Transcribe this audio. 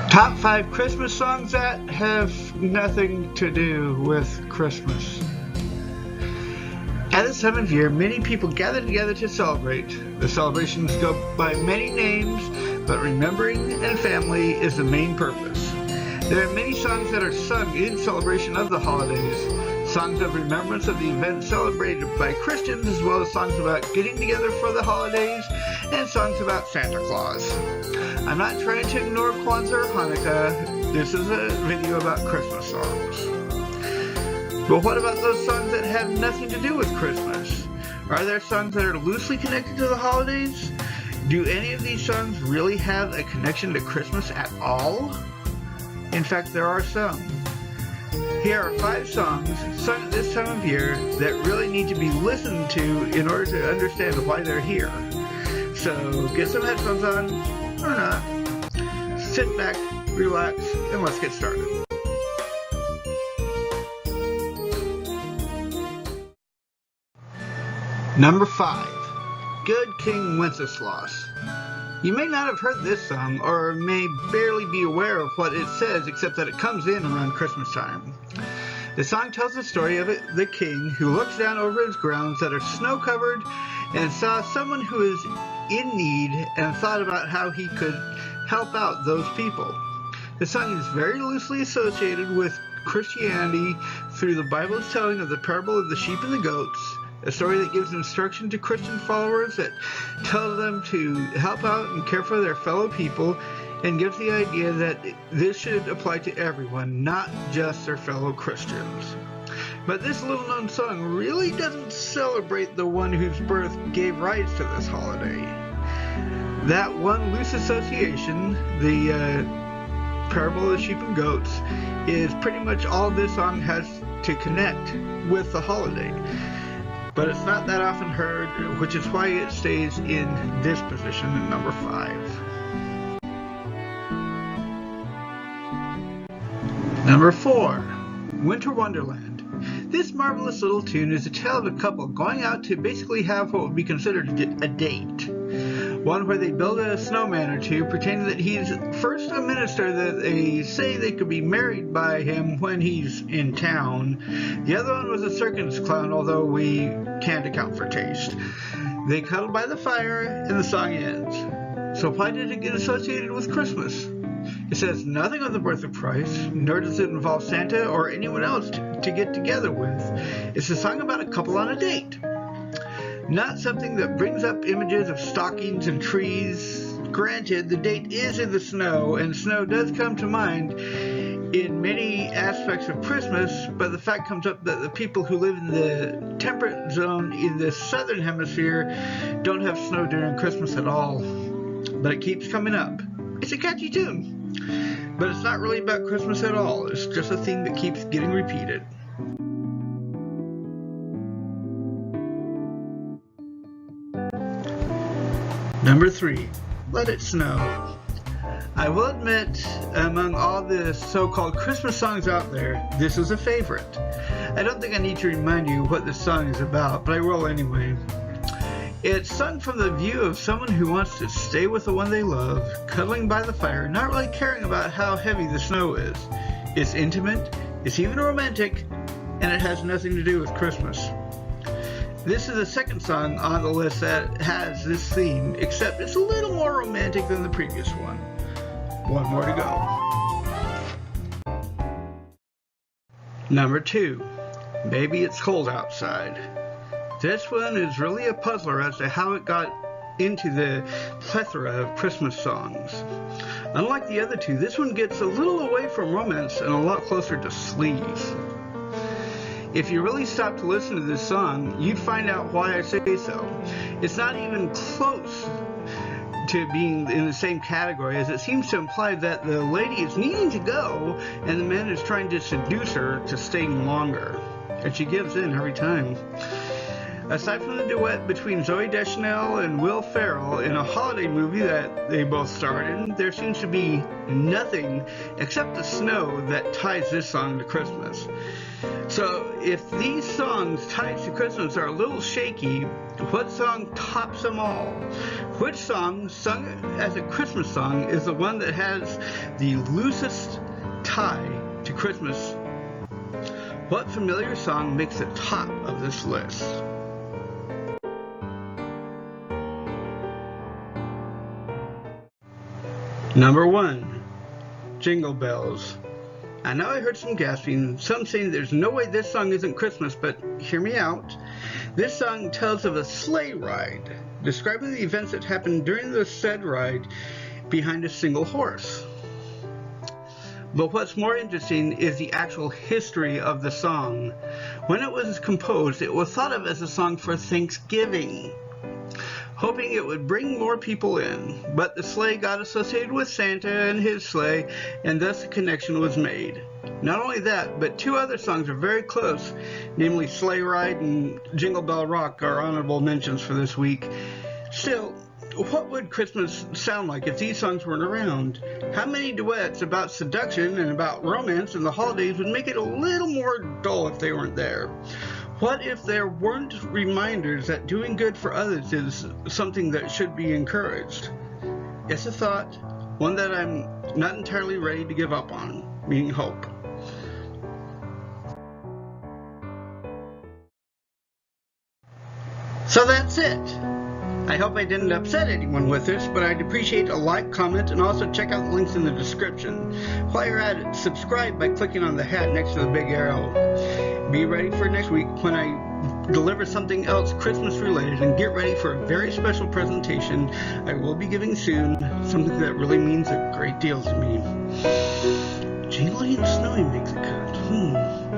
Top 5 Christmas songs that have nothing to do with Christmas. At this time of year, many people gather together to celebrate. The celebrations go by many names, but remembering and family is the main purpose. There are many songs that are sung in celebration of the holidays, songs of remembrance of the event celebrated by Christians, as well as songs about getting together for the holidays, and songs about Santa Claus. I'm not trying to ignore Kwanzaa or Hanukkah. This is a video about Christmas songs. But what about those songs that have nothing to do with Christmas? Are there songs that are loosely connected to the holidays? Do any of these songs really have a connection to Christmas at all? In fact, there are some. Here are 5 songs sung at this time of year that really need to be listened to in order to understand why they're here. So get some headphones on, or not. Sit back, relax, and let's get started. Number 5. Good King Wenceslas. You may not have heard this song, or may barely be aware of what it says, except that it comes in around Christmas time. The song tells the story of the king who looks down over his grounds that are snow-covered and saw someone who is in need and thought about how he could help out those people. The song is very loosely associated with Christianity through the Bible's telling of the parable of the sheep and the goats, a story that gives instruction to Christian followers that tells them to help out and care for their fellow people, and gives the idea that this should apply to everyone, not just their fellow Christians. But this little-known song really doesn't celebrate the one whose birth gave rise to this holiday. That one loose association, the parable of the sheep and goats, is pretty much all this song has to connect with the holiday. But it's not that often heard, which is why it stays in this position at number 5. Number 4. Winter Wonderland. This marvelous little tune is a tale of a couple going out to basically have what would be considered a date. One where they build a snowman or two, pretending that he's first a minister that they say they could be married by him when he's in town. The other one was a circus clown, although we can't account for taste. They cuddle by the fire and the song ends. So why did it get associated with Christmas? It says nothing on the birth of Christ, nor does it involve Santa or anyone else to get together with. It's a song about a couple on a date. Not something that brings up images of stockings and trees. Granted, the date is in the snow, and snow does come to mind in many aspects of Christmas, but the fact comes up that the people who live in the temperate zone in the southern hemisphere don't have snow during Christmas at all. But it keeps coming up. It's a catchy tune. But it's not really about Christmas at all. It's just a theme that keeps getting repeated. Number 3. Let It Snow. I will admit, among all the so-called Christmas songs out there, this is a favorite. I don't think I need to remind you what this song is about, but I will anyway. It's sung from the view of someone who wants to stay with the one they love, cuddling by the fire, not really caring about how heavy the snow is. It's intimate, it's even romantic, and it has nothing to do with Christmas. This is the second song on the list that has this theme, except it's a little more romantic than the previous one. One more to go. Number 2. Baby It's Cold Outside. This one is really a puzzler as to how it got into the plethora of Christmas songs. Unlike the other two, this one gets a little away from romance and a lot closer to sleaze. If you really stop to listen to this song, you'd find out why I say so. It's not even close to being in the same category, as it seems to imply that the lady is needing to go and the man is trying to seduce her to staying longer. And she gives in every time. Aside from the duet between Zooey Deschanel and Will Ferrell in a holiday movie that they both starred in, there seems to be nothing except the snow that ties this song to Christmas. So if these songs tied to Christmas are a little shaky, what song tops them all? Which song, sung as a Christmas song, is the one that has the loosest tie to Christmas? What familiar song makes the top of this list? Number 1, Jingle Bells. I know I heard some gasping, some saying there's no way this song isn't Christmas, but hear me out. This song tells of a sleigh ride, describing the events that happened during the said ride behind a single horse. But what's more interesting is the actual history of the song. When it was composed, it was thought of as a song for Thanksgiving, hoping it would bring more people in, but the sleigh got associated with Santa and his sleigh, and thus the connection was made. Not only that, but 2 other songs are very close, namely Sleigh Ride and Jingle Bell Rock are honorable mentions for this week. Still, what would Christmas sound like if these songs weren't around? How many duets about seduction and about romance in the holidays would make it a little more dull if they weren't there? What if there weren't reminders that doing good for others is something that should be encouraged? It's a thought, one that I'm not entirely ready to give up on, meaning hope. So that's it. I hope I didn't upset anyone with this, but I'd appreciate a like, comment, and also check out the links in the description. While you're at it, subscribe by clicking on the hat next to the big arrow. Be ready for next week when I deliver something else Christmas related, and get ready for a very special presentation I will be giving soon, something that really means a great deal to me. Jingling and snowing makes it good.